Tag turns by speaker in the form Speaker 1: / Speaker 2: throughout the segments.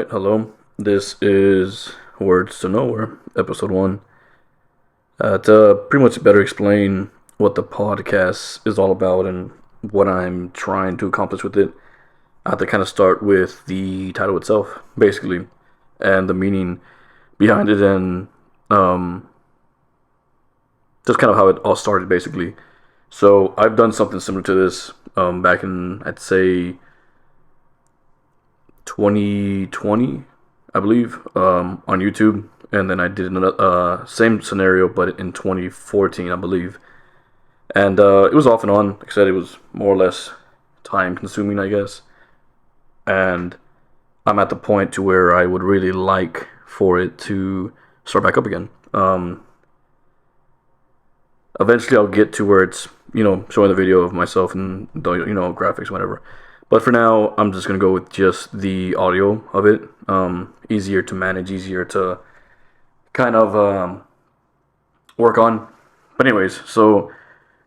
Speaker 1: Alright, hello. This is Words to Nowhere, episode 1. To pretty much better explain what the podcast is all about and what I'm trying to accomplish with it, I have to kind of start with the title itself, basically, and the meaning behind it, and um, just kind of how it all started, basically. So, I've done something similar to this back in, I'd say, 2020, I believe, on YouTube, and then I did another same scenario, but in 2014, I believe, and it was off and on. Like I said, it was more or less time consuming, I guess, and I'm at the point to where I would really like for it to start back up again. Eventually, I'll get to where it's showing the video of myself and the graphics, whatever. But for now, I'm just gonna go with just the audio of it. Easier to manage, easier to kind of work on. But anyways, so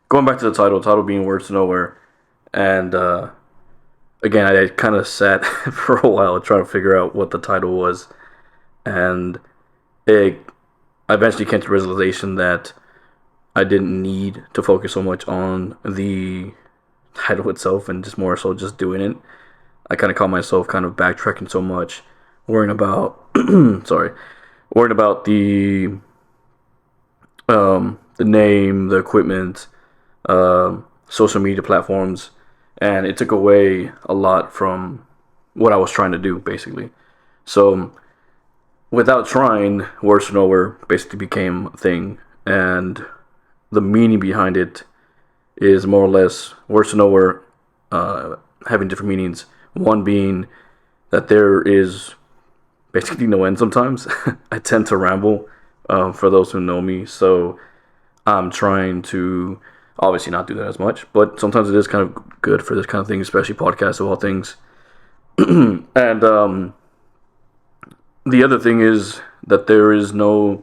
Speaker 1: going back to the title being Words to Nowhere, and again, I kind of sat for a while trying to figure out what the title was, and I eventually came to the realization that I didn't need to focus so much on the title itself and just more so just doing it. I kind of caught myself kind of backtracking so much, worrying about worrying about the name, the equipment, social media platforms, and it took away a lot from what I was trying to do, basically. So without trying, Words to Nowhere basically became a thing, and the meaning behind it is more or less Words to Nowhere having different meanings. One being that there is basically no end sometimes. I tend to ramble, for those who know me, so I'm trying to obviously not do that as much, but sometimes it is kind of good for this kind of thing, especially podcasts of all things. And the other thing is that there is no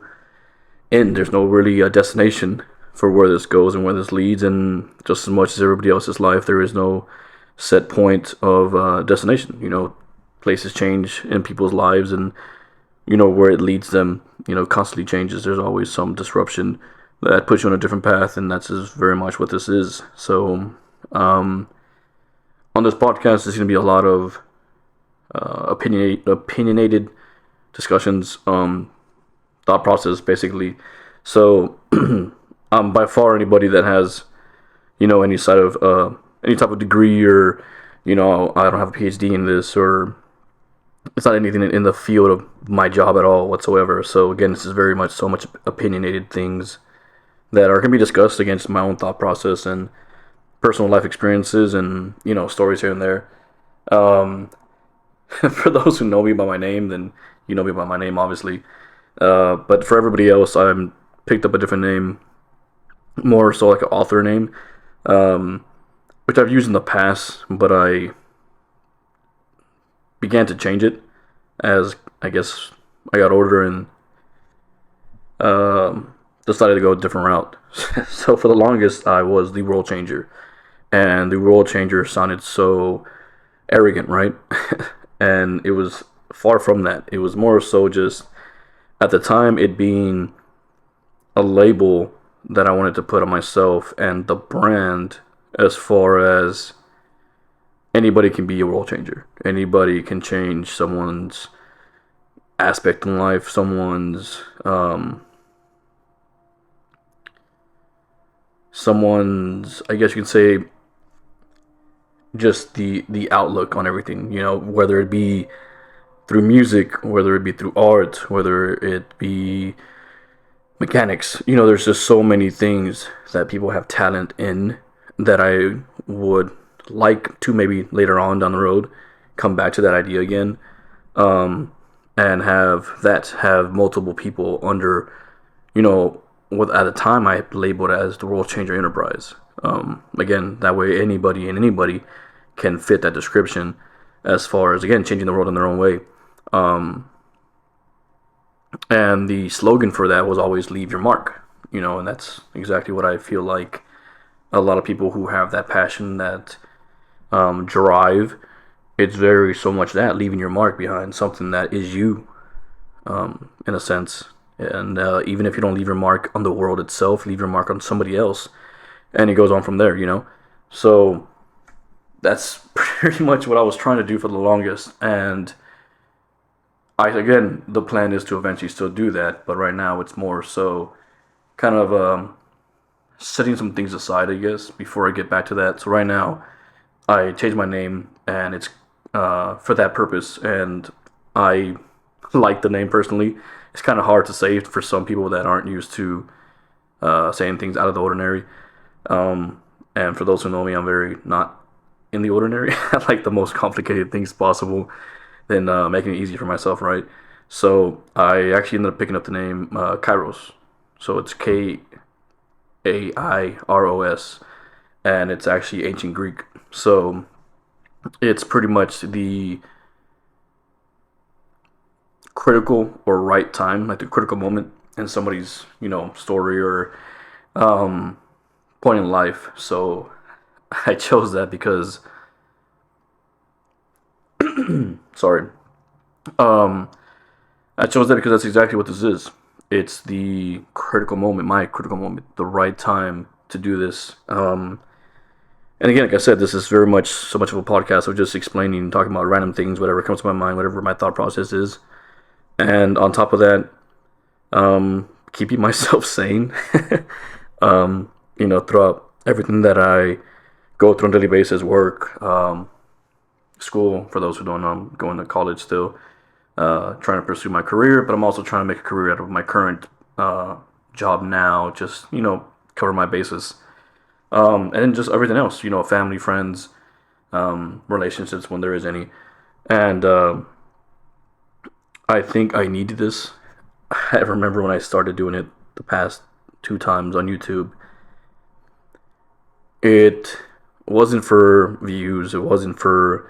Speaker 1: end, there's no really a destination for where this goes and where this leads, and just as much as everybody else's life, there is no set point of destination. Places change in people's lives, and where it leads them, constantly changes. There's always some disruption that puts you on a different path, and that's just very much what this is. So, on this podcast, there's going to be a lot of opinionated discussions, thought process, basically. So, by far anybody that has, any side of any type of degree, or I don't have a PhD in this, or it's not anything in the field of my job at all whatsoever. So again, this is very much so much opinionated things that are going to be discussed against my own thought process and personal life experiences, and stories here and there. For those who know me by my name, then you know me by my name, obviously. But for everybody else, I'm picked up a different name, more so like an author name, which I've used in the past, but I began to change it as I guess I got older and decided to go a different route. So for the longest, I was the World Changer, and the World Changer sounded so arrogant, right? And it was far from that. It was more so just at the time it being a label that I wanted to put on myself and the brand, as far as anybody can be a world changer. Anybody can change someone's aspect in life, someone's I guess you could say, just the outlook on everything, whether it be through music, whether it be through art, whether it be mechanics. There's just so many things that people have talent in that I would like to maybe later on down the road come back to that idea again, and have multiple people under, what at the time I labeled as the World Changer Enterprise. Again, that way anybody can fit that description, as far as, again, changing the world in their own way. And the slogan for that was always "Leave your mark," and that's exactly what I feel like a lot of people who have that passion, that drive, it's very so much that leaving your mark behind, something that is you, in a sense. And even if you don't leave your mark on the world itself, leave your mark on somebody else, and it goes on from there, you know. So that's pretty much what I was trying to do for the longest, and the plan is to eventually still do that, but right now it's more so kind of setting some things aside, I guess, before I get back to that. So right now, I changed my name, and it's for that purpose, and I like the name personally. It's kind of hard to say for some people that aren't used to saying things out of the ordinary. And for those who know me, I'm very not in the ordinary. I like the most complicated things possible, than making it easy for myself, right? So I actually ended up picking up the name Kairos. So it's Kairos, and it's actually ancient Greek. So it's pretty much the critical or right time, like the critical moment in somebody's, story or um, point in life. So I chose that because, sorry, um, I chose that because that's exactly what this is. It's the critical moment, my critical moment, the right time to do this. And again, like I said, this is very much so much of a podcast of just explaining, talking about random things, whatever comes to my mind, whatever my thought process is. And on top of that, keeping myself sane, throughout everything that I go through on a daily basis, work, school, for those who don't know, I'm going to college still, trying to pursue my career, but I'm also trying to make a career out of my current job now, just, cover my bases. And then just everything else, family, friends, relationships when there is any. And I think I needed this. I remember when I started doing it the past 2 times on YouTube, it wasn't for views, it wasn't for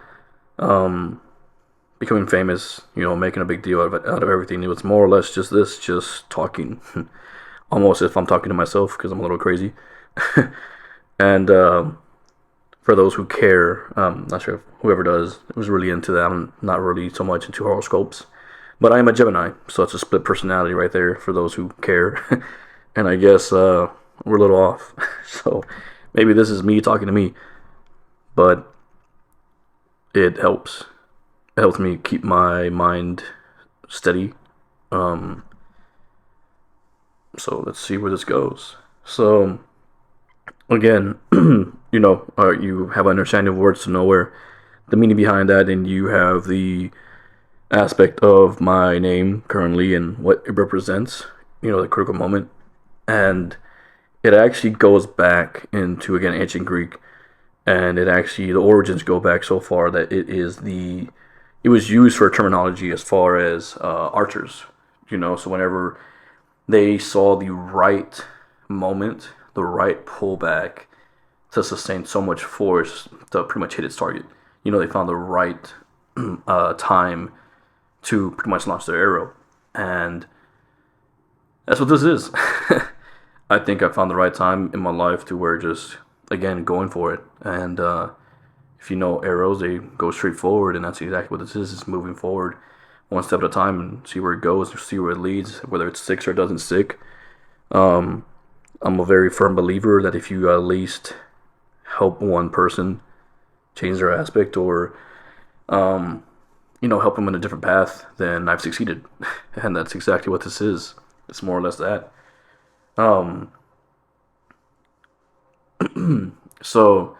Speaker 1: becoming famous, making a big deal out of everything. It was more or less just this, just talking, almost as if I'm talking to myself because I'm a little crazy. And for those who care, not sure if whoever does was really into that. I'm not really so much into horoscopes, but I am a Gemini, so it's a split personality right there for those who care. And I guess we're a little off, so maybe this is me talking to me, but it helps. It helps me keep my mind steady. Um, so let's see where this goes. So again, you have an understanding of words to nowhere, the meaning behind that, and you have the aspect of my name currently and what it represents, the critical moment. And it actually goes back into, again, ancient Greek, and the origins go back so far that it was used for terminology as far as archers, so whenever they saw the right moment, the right pullback to sustain so much force to pretty much hit its target. They found the right time to pretty much launch their arrow. And that's what this is. I think I found the right time in my life to where just, again, going for it. And if you know arrows, they go straight forward, and that's exactly what this is. It's moving forward one step at a time and see where it goes, see where it leads, whether it sticks or doesn't stick. I'm a very firm believer that if you at least help one person change their aspect or, help them in a different path, then I've succeeded. And that's exactly what this is. It's more or less that. Um, so,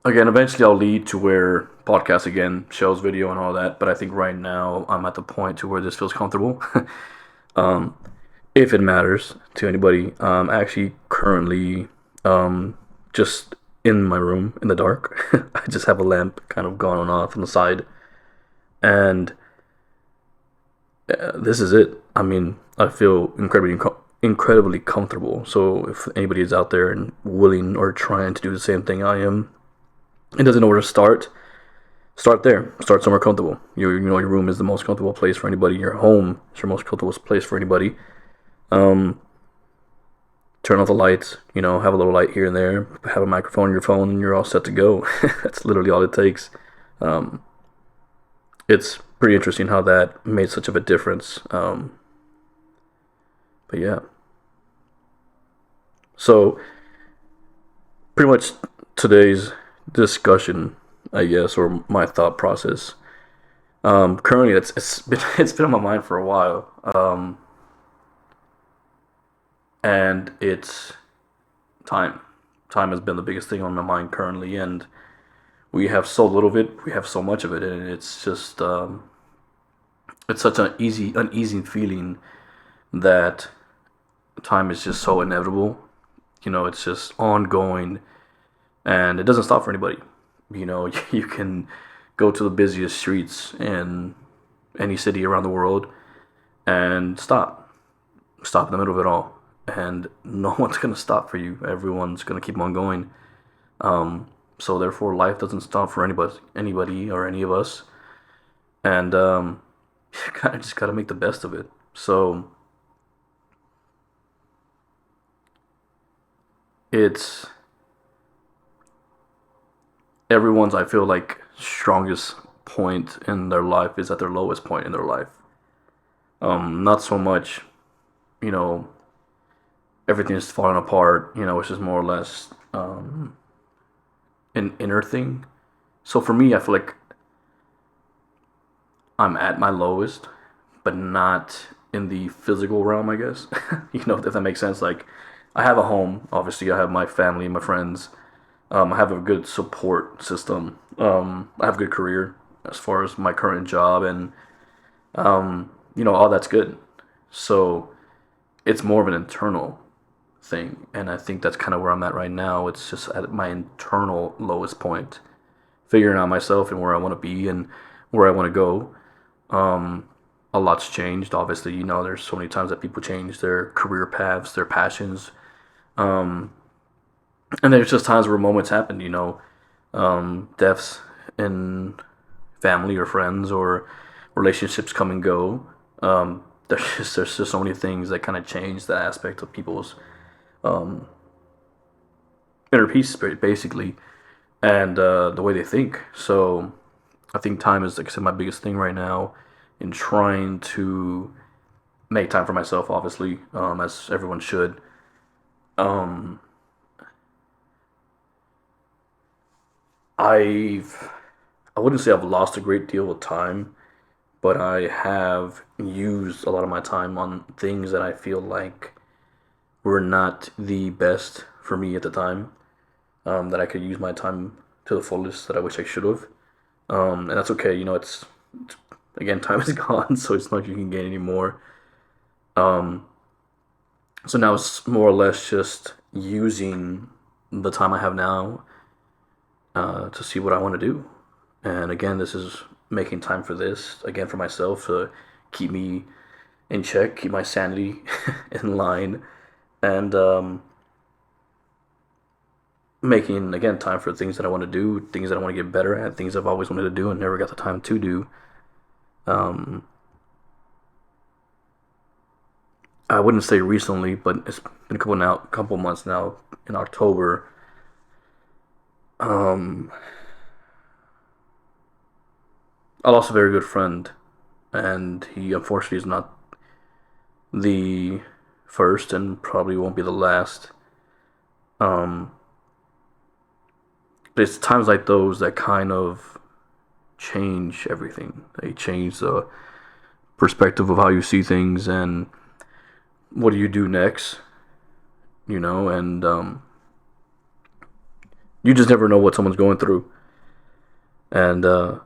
Speaker 1: again, eventually I'll lead to where podcast again, shows, video, and all that. But I think right now I'm at the point to where this feels comfortable. um, if it matters to anybody, actually currently just in my room in the dark. I just have a lamp kind of going on off on the side, and this is it. I mean, I feel incredibly comfortable. So if anybody is out there and willing or trying to do the same thing I am, and doesn't know where to start there. Start somewhere comfortable. Your room is the most comfortable place for anybody. Your home is your most comfortable place for anybody. To turn off the lights, have a little light here and there, have a microphone on your phone, and you're all set to go. That's literally all it takes. Um, it's pretty interesting how that made such of a difference. But yeah, so pretty much today's discussion, I guess, or my thought process. Currently, it's been on my mind for a while, and it's time. Time has been the biggest thing on my mind currently, and we have so little of it. We have so much of it, and it's just it's such an uneasy feeling that time is just so inevitable. It's just ongoing, and it doesn't stop for anybody. You can go to the busiest streets in any city around the world and stop in the middle of it all, and no one's gonna stop for you. Everyone's gonna keep on going. So therefore, life doesn't stop for anybody or any of us, and you kind of just gotta make the best of it. So it's everyone's, I feel like, strongest point in their life is at their lowest point in their life. Not so much, you know, everything is falling apart. It's just more or less an inner thing. So for me, I feel like I'm at my lowest, but not in the physical realm, I guess. If that makes sense. Like, I have a home. Obviously, I have my family, my friends. I have a good support system. I have a good career as far as my current job, and all that's good. So it's more of an internal thing, and I think that's kind of where I'm at right now. It's just at my internal lowest point, figuring out myself and where I want to be and where I want to go. A lot's changed. Obviously, there's so many times that people change their career paths, their passions. Um, and there's just times where moments happen, deaths in family or friends or relationships come and go. There's just so many things that kind of change the aspect of people's um, inner peace, basically, and the way they think. So I think time is, like I said, my biggest thing right now in trying to make time for myself, obviously, as everyone should. Um, I've I wouldn't say I've lost a great deal of time, but I have used a lot of my time on things that I feel like were not the best for me at the time. That I could use my time to the fullest that I wish I should have. And that's okay. It's again, time is gone, so it's not like you can get any more. Um, so now it's more or less just using the time I have now to see what I want to do. And again, this is making time for this again for myself to keep me in check, keep my sanity in line, and making again time for things that I want to do, things that I want to get better at, things I've always wanted to do and never got the time to do. Um, I wouldn't say recently, but it's been couple months now. In October, um, I lost a very good friend, and he unfortunately is not the first, and probably won't be the last. Um, but it's times like those that kind of change everything. They change the perspective of how you see things, and what do you do next? And you just never know what someone's going through, and the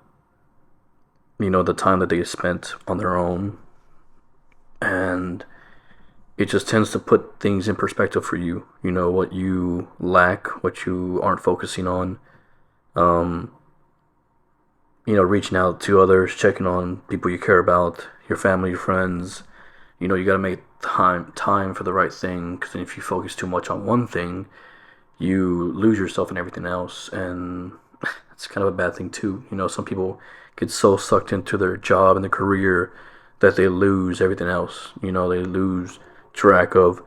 Speaker 1: time that they spent on their own, and it just tends to put things in perspective for you. What you lack, what you aren't focusing on. Um, Reaching out to others, checking on people you care about, your family, your friends. You got to make time for the right thing, because if you focus too much on one thing, you lose yourself in everything else, and it's kind of a bad thing too. Some people get so sucked into their job and their career that they lose everything else. They lose track of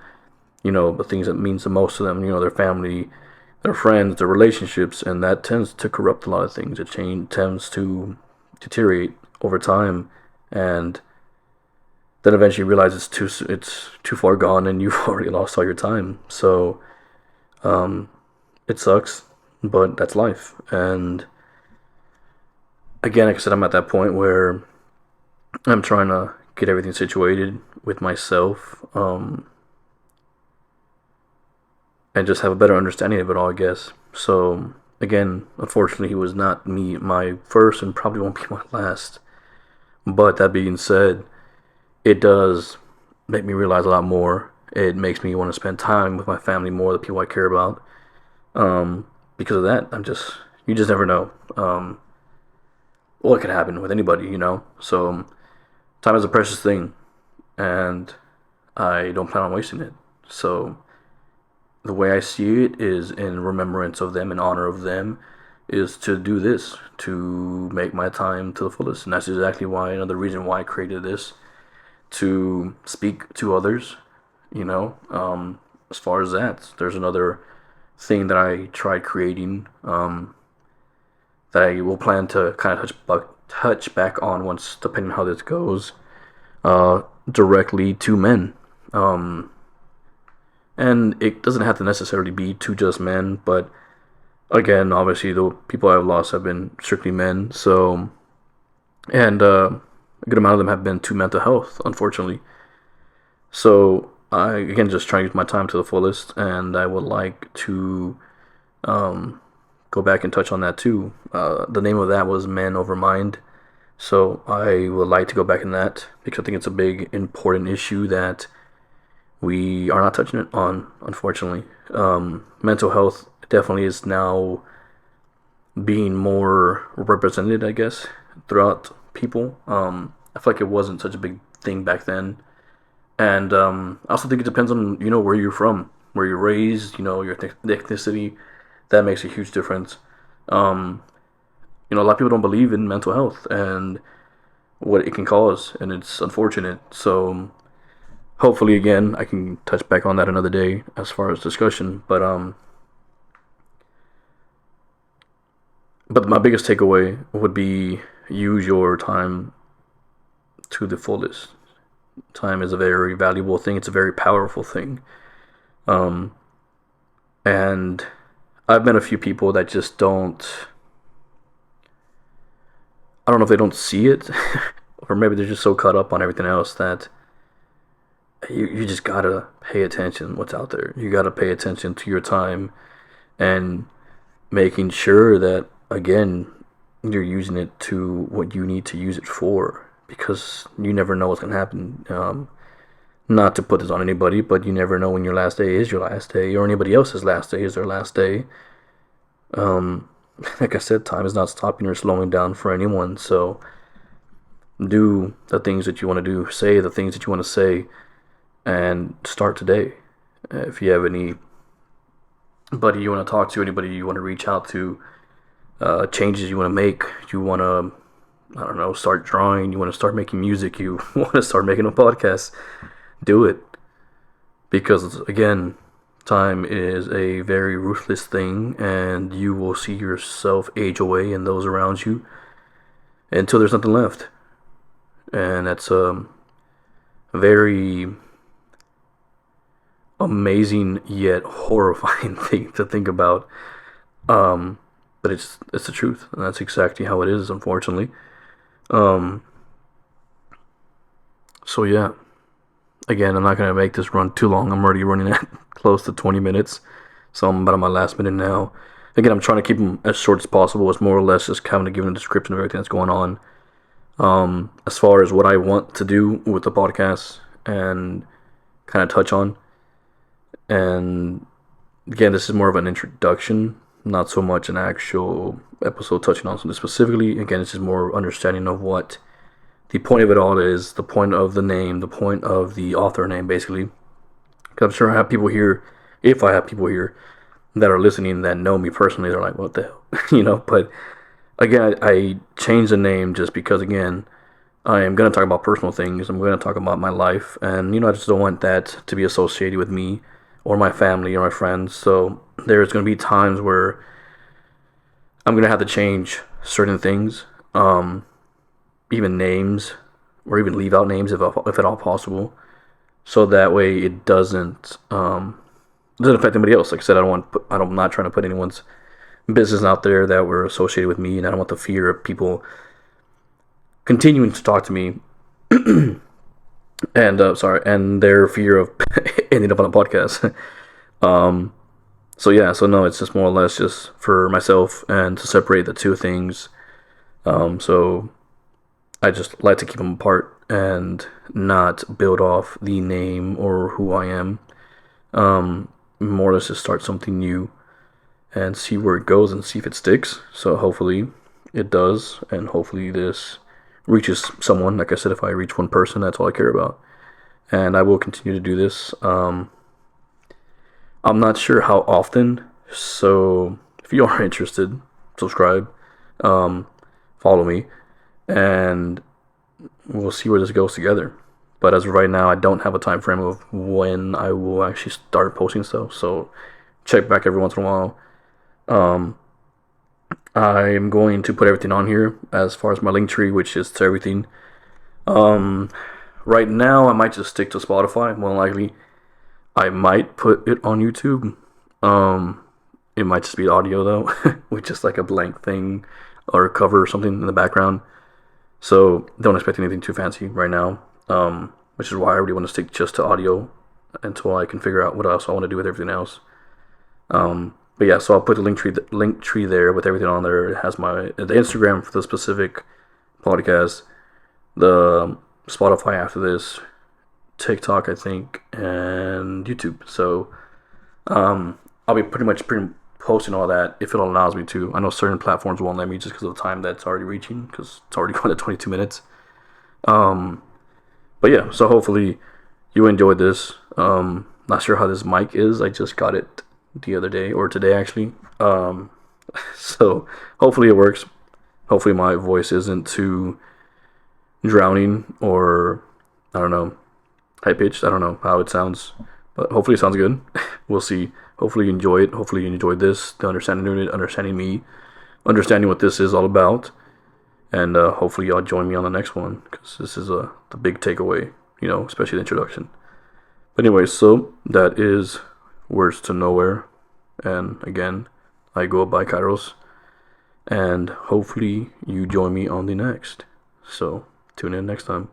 Speaker 1: the things that means the most to them, their family, their friends, their relationships, and that tends to corrupt a lot of things. It tends to deteriorate over time, and then eventually you realize it's too far gone, and you've already lost all your time. So it sucks, but that's life. And again, like I said, I'm at that point where I'm trying to get everything situated with myself, and just have a better understanding of it all, I guess. So again, unfortunately, he was not my first, and probably won't be my last. But that being said, it does make me realize a lot more. It makes me want to spend time with my family more, the people I care about. Because of that, you just never know. What could happen with anybody. So time is a precious thing, and I don't plan on wasting it. So the way I see it is in remembrance of them, in honor of them, is to do this, to make my time to the fullest. And that's exactly another reason why I created this, to speak to others, as far as that. There's another thing that I tried creating, that I will plan to kind of touch back on once, depending on how this goes, directly to men. And it doesn't have to necessarily be to just men, but again, obviously the people I've lost have been strictly men. So, and a good amount of them have been to mental health, unfortunately. So I, again, just try to use my time to the fullest, and I would like to go back and touch on that too. The name of that was Men Over Mind. So I would like to go back in that, because I think it's a big, important issue that we are not touching it on, unfortunately. Mental health definitely is now being more represented, I guess, throughout people. I feel like it wasn't such a big thing back then. And I also think it depends on, where you're from, where you're raised, your ethnicity. That makes a huge difference. A lot of people don't believe in mental health and what it can cause, and it's unfortunate. So hopefully, again, I can touch back on that another day as far as discussion. But my biggest takeaway would be, use your time to the fullest. Time is a very valuable thing. It's a very powerful thing. And I've met a few people that just don't. I don't know if they don't see it, or maybe they're just so caught up on everything else that you just gotta pay attention what's out there. You gotta pay attention to your time, and making sure that, again, you're using it to what you need to use it for, because you never know what's gonna happen. Not to put this on anybody, but you never know when your last day is your last day, or anybody else's last day is their last day. Like I said, time is not stopping or slowing down for anyone. So do the things that you want to do, say the things that you want to say, and start today. If you have anybody you want to talk to, anybody you want to reach out to, changes you want to make, you want to, I don't know, start drawing, you want to start making music, you want to start making a podcast, do it. Because, again, time is a very ruthless thing, and you will see yourself age away and those around you until there's nothing left. And that's a very amazing yet horrifying thing to think about. But it's the truth, and that's exactly how it is, unfortunately. So yeah. Again, I'm not going to make this run too long. I'm already running at close to 20 minutes. So I'm about on my last minute now. Again, I'm trying to keep them as short as possible. It's more or less just kind of giving a description of everything that's going on. As far as what I want to do with the podcast and kind of touch on. And again, this is more of an introduction, not so much an actual episode touching on something specifically. Again, it's just more understanding of what the point of it all is, the point of the name, the point of the author name, basically. Because I'm sure I have people here, if I have people here that are listening that know me personally, they're like, what the hell? But again, I changed the name just because, again, I am going to talk about personal things. I'm going to talk about my life. And, I just don't want that to be associated with me or my family or my friends. So there's going to be times where I'm going to have to change certain things, even names, or even leave out names if at all possible, so that way it doesn't affect anybody else. Like I said, I'm not trying to put anyone's business out there that were associated with me, and I don't want the fear of people continuing to talk to me and their fear of ending up on a podcast. So yeah, so no, it's just more or less just for myself and to separate the two things. So I just like to keep them apart and not build off the name or who I am. More or less just start something new and see where it goes and see if it sticks. So hopefully it does, and hopefully this reaches someone. Like I said, if I reach one person, that's all I care about. And I will continue to do this. I'm not sure how often, so if you are interested, subscribe, follow me, and we'll see where this goes together. But as of right now, I don't have a time frame of when I will actually start posting stuff, so check back every once in a while. I'm going to put everything on here as far as my link tree, which is to everything. Right now, I might just stick to Spotify, more than likely. I might put it on YouTube. It might just be audio though, with just like a blank thing or a cover or something in the background. So don't expect anything too fancy right now. Which is why I really want to stick just to audio until I can figure out what else I want to do with everything else. But yeah, so I'll put the link tree there with everything on there. It has the Instagram for the specific podcast, the Spotify after this, TikTok I think, and YouTube. So I'll be pretty much posting all that if it allows me to. I know certain platforms won't let me just because of the time that's already reaching, because it's already going to 22 minutes. But yeah, so hopefully you enjoyed this. Not sure how this mic is. I just got it the other day, or today actually. So hopefully it works. Hopefully my voice isn't too drowning or, I don't know, high pitched. I don't know how it sounds, but hopefully it sounds good. We'll see. Hopefully you enjoy it. Hopefully you enjoyed this, the understanding it, understanding me, understanding what this is all about. And hopefully y'all join me on the next one, because this is the big takeaway, especially the introduction. But anyway, so that is Words to Nowhere. And again, I go by Kairos. And hopefully you join me on the next. So tune in next time.